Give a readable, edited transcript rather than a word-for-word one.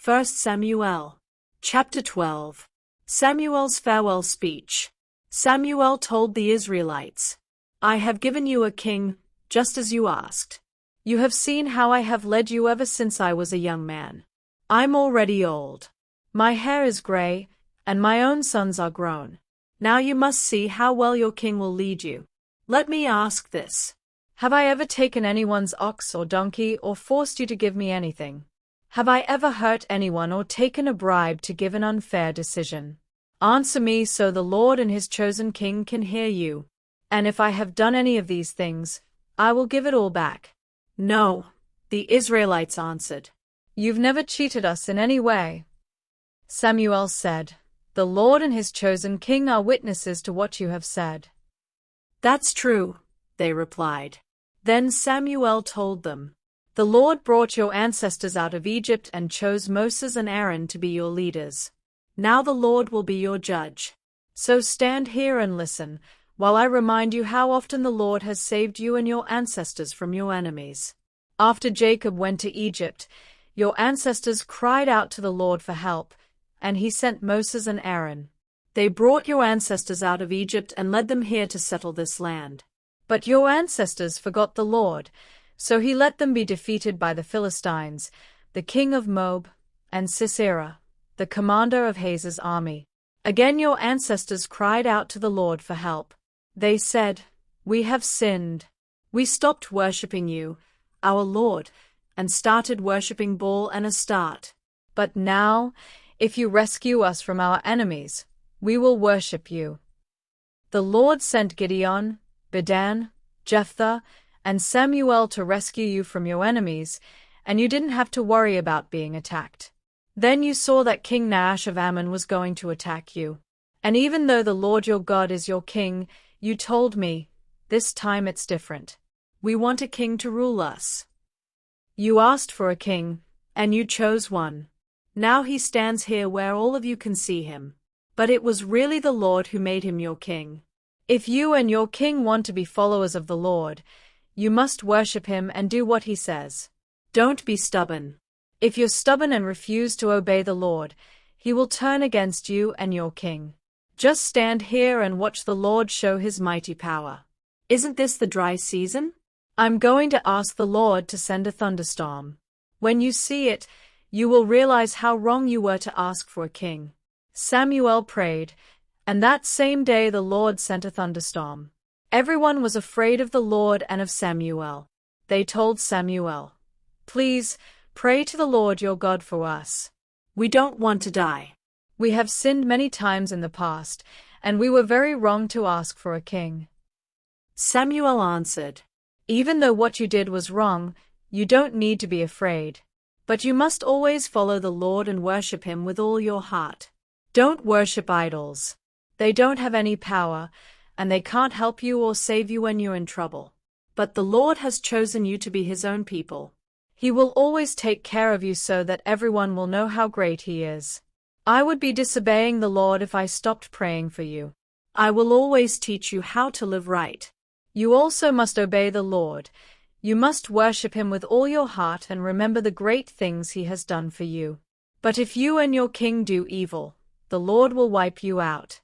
1 Samuel. Chapter 12. Samuel's farewell speech. Samuel told the Israelites, I have given you a king, just as you asked. You have seen how I have led you ever since I was a young man. I'm already old. My hair is gray, and my own sons are grown. Now you must see how well your king will lead you. Let me ask this. Have I ever taken anyone's ox or donkey or forced you to give me anything? Have I ever hurt anyone or taken a bribe to give an unfair decision? Answer me so the Lord and his chosen king can hear you. And if I have done any of these things, I will give it all back. No, the Israelites answered. You've never cheated us in any way. Samuel said, The Lord and his chosen king are witnesses to what you have said. That's true, they replied. Then Samuel told them, The Lord brought your ancestors out of Egypt and chose Moses and Aaron to be your leaders. Now the Lord will be your judge. So stand here and listen, while I remind you how often the Lord has saved you and your ancestors from your enemies. After Jacob went to Egypt, your ancestors cried out to the Lord for help, and he sent Moses and Aaron. They brought your ancestors out of Egypt and led them here to settle this land. But your ancestors forgot the Lord, so he let them be defeated by the Philistines, the king of Moab, and Sisera, the commander of Hazor's army. Again your ancestors cried out to the Lord for help. They said, We have sinned. We stopped worshipping you, our Lord, and started worshipping Baal and Astarte. But now, if you rescue us from our enemies, we will worship you. The Lord sent Gideon, Bedan, Jephthah, and Samuel to rescue you from your enemies, and you didn't have to worry about being attacked. Then you saw that King Nahash of Ammon was going to attack you. And even though the Lord your God is your king, you told me, This time it's different. We want a king to rule us. You asked for a king, and you chose one. Now he stands here where all of you can see him. But it was really the Lord who made him your king. If you and your king want to be followers of the Lord, you must worship him and do what he says. Don't be stubborn. If you're stubborn and refuse to obey the Lord, he will turn against you and your king. Just stand here and watch the Lord show his mighty power. Isn't this the dry season? I'm going to ask the Lord to send a thunderstorm. When you see it, you will realize how wrong you were to ask for a king. Samuel prayed, and that same day the Lord sent a thunderstorm. Everyone was afraid of the Lord and of Samuel. They told Samuel, Please, pray to the Lord your God for us. We don't want to die. We have sinned many times in the past, and we were very wrong to ask for a king. Samuel answered, Even though what you did was wrong, you don't need to be afraid. But you must always follow the Lord and worship him with all your heart. Don't worship idols. They don't have any power, and they can't help you or save you when you're in trouble. But the Lord has chosen you to be his own people. He will always take care of you so that everyone will know how great he is. I would be disobeying the Lord if I stopped praying for you. I will always teach you how to live right. You also must obey the Lord. You must worship him with all your heart and remember the great things he has done for you. But if you and your king do evil, the Lord will wipe you out.